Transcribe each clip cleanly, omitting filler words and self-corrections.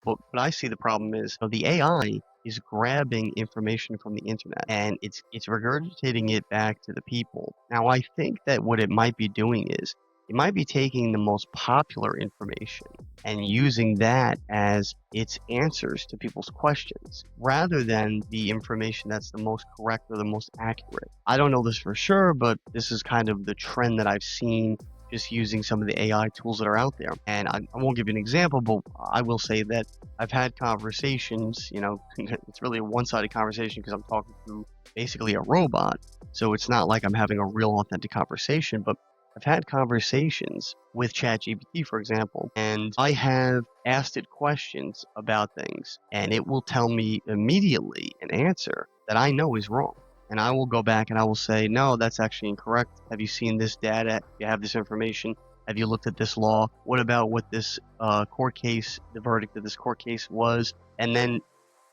But I see the problem is, the AI is grabbing information from the internet and it's regurgitating it back to the people. Now, I think that what it might be doing is it might be taking the most popular information and using that as its answers to people's questions rather than the information that's the most correct or the most accurate. I don't know this for sure, but this is kind of the trend that I've seen just using some of the AI tools that are out there. And I won't give you an example, but I will say that I've had conversations, it's really a one-sided conversation because I'm talking to basically a robot. So it's not like I'm having a real authentic conversation, but I've had conversations with ChatGPT, for example, and I have asked it questions about things, and it will tell me immediately an answer that I know is wrong. And I will go back and I will say, no, that's actually incorrect. Have you seen this data? You have this information? Have you looked at this law? What about what this court case, the verdict of this court case was? And then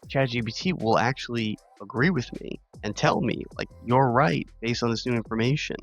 ChatGPT will actually agree with me and tell me, like, you're right based on this new information.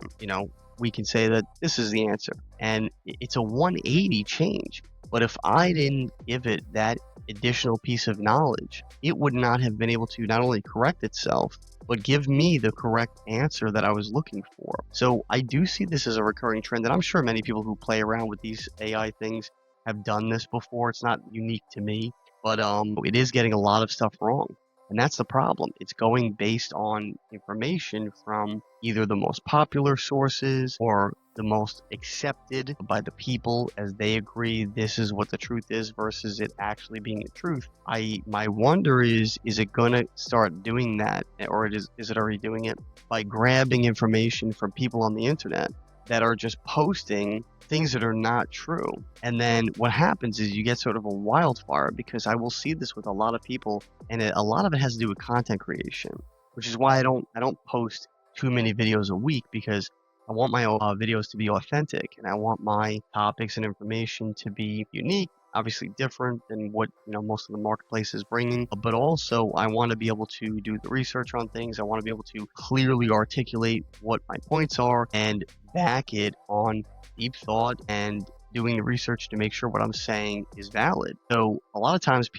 We can say that this is the answer. And it's a 180 change. But if I didn't give it that additional piece of knowledge, it would not have been able to not only correct itself, but give me the correct answer that I was looking for. So I do see this as a recurring trend, and I'm sure many people who play around with these AI things have done this before. It's not unique to me, but it is getting a lot of stuff wrong. And that's the problem. It's going based on information from either the most popular sources or the most accepted by the people as they agree this is what the truth is versus it actually being the truth. My wonder is it going to start doing that, or is it already doing it by grabbing information from people on the internet that are just posting things that are not true. And then what happens is you get sort of a wildfire, because I will see this with a lot of people, and a lot of it has to do with content creation, which is why I don't post too many videos a week, because I want my videos to be authentic, and I want my topics and information to be unique, obviously different than what most of the marketplace is bringing. But also I want to be able to do the research on things. I want to be able to clearly articulate what my points are and back it on deep thought and doing the research to make sure what I'm saying is valid. So a lot of times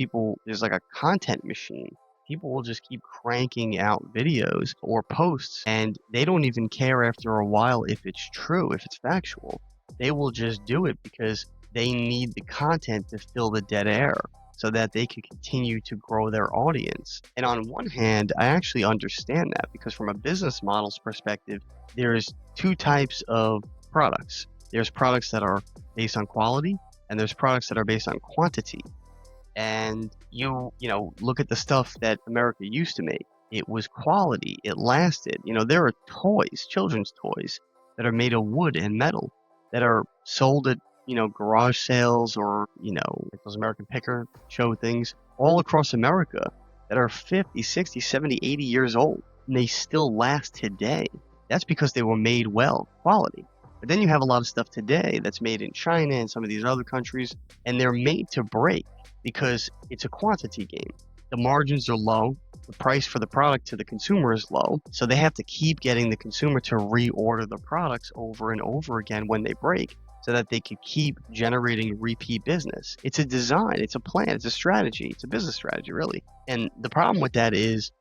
there's like a content machine. People will just keep cranking out videos or posts, and they don't even care after a while if it's true, if it's factual. They will just do it because they need the content to fill the dead air so that they can continue to grow their audience. And on one hand, I actually understand that, because from a business model's perspective, there's two types of products. There's products that are based on quality, and there's products that are based on quantity. And you look at the stuff that America used to make. It was quality. It lasted. There are toys, children's toys, that are made of wood and metal that are sold at, garage sales or, like those American Picker show things all across America that are 50, 60, 70, 80 years old. And they still last today. That's because they were made well, quality. But then you have a lot of stuff today that's made in China and some of these other countries, and they're made to break because it's a quantity game. The margins are low, the price for the product to the consumer is low, so they have to keep getting the consumer to reorder the products over and over again when they break, so that they can keep generating repeat business. It's a design, it's a plan, it's a strategy, it's a business strategy, really. And the problem with that is,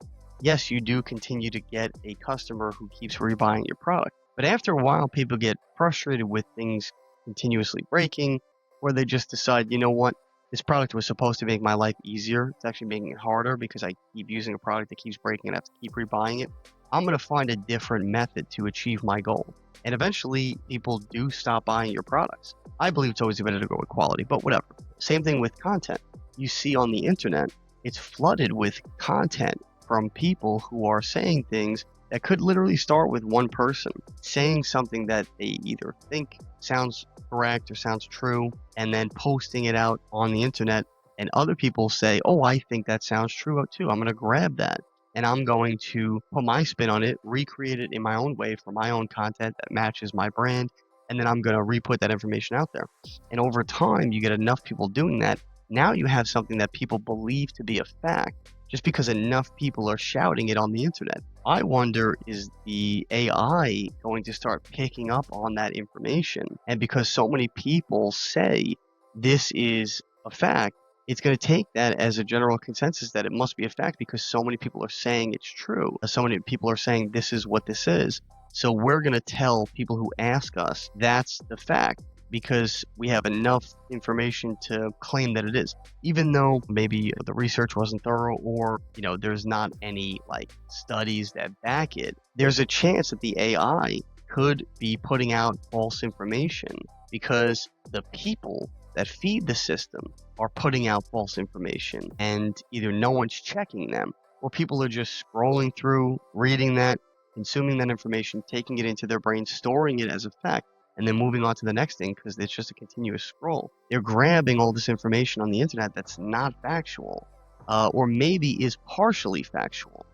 yes, you do continue to get a customer who keeps rebuying your product. But after a while, people get frustrated with things continuously breaking, where they just decide, you know what, this product was supposed to make my life easier. It's actually making it harder because I keep using a product that keeps breaking and I have to keep rebuying it. I'm going to find a different method to achieve my goal. And eventually, people do stop buying your products. I believe it's always better to go with quality, but whatever. Same thing with content. You see on the internet, it's flooded with content from people who are saying things that could literally start with one person saying something that they either think sounds correct or sounds true, and then posting it out on the internet, and other people say, oh, I think that sounds true too. I'm going to grab that and I'm going to put my spin on it, recreate it in my own way for my own content that matches my brand, and then I'm going to re-put that information out there. And over time, you get enough people doing that. Now you have something that people believe to be a fact just because enough people are shouting it on the internet. I wonder, is the AI going to start picking up on that information? And because so many people say this is a fact, it's going to take that as a general consensus that it must be a fact because so many people are saying it's true. So many people are saying this is what this is. So we're going to tell people who ask us that's the fact because we have enough information to claim that it is, even though maybe the research wasn't thorough or, there's not any like studies that back it. There's a chance that the AI could be putting out false information because the people that feed the system are putting out false information and either no one's checking them or people are just scrolling through, reading that, consuming that information, taking it into their brain, storing it as a fact, and then moving on to the next thing because it's just a continuous scroll. They're grabbing all this information on the internet that's not factual, or maybe is partially factual,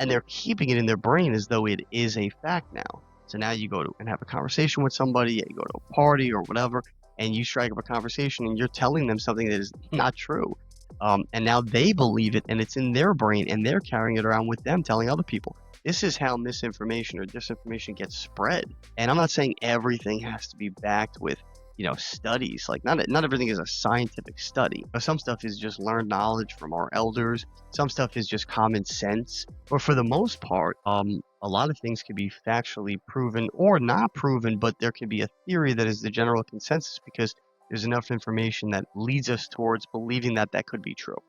and they're keeping it in their brain as though it is a fact now. So now you go to and have a conversation with somebody, you go to a party or whatever, and you strike up a conversation and you're telling them something that is not true. And now they believe it and it's in their brain and they're carrying it around with them, telling other people. This is how misinformation or disinformation gets spread. And I'm not saying everything has to be backed with, studies. Like not everything is a scientific study. But some stuff is just learned knowledge from our elders. Some stuff is just common sense. But for the most part, a lot of things can be factually proven or not proven, but there can be a theory that is the general consensus because there's enough information that leads us towards believing that that could be true.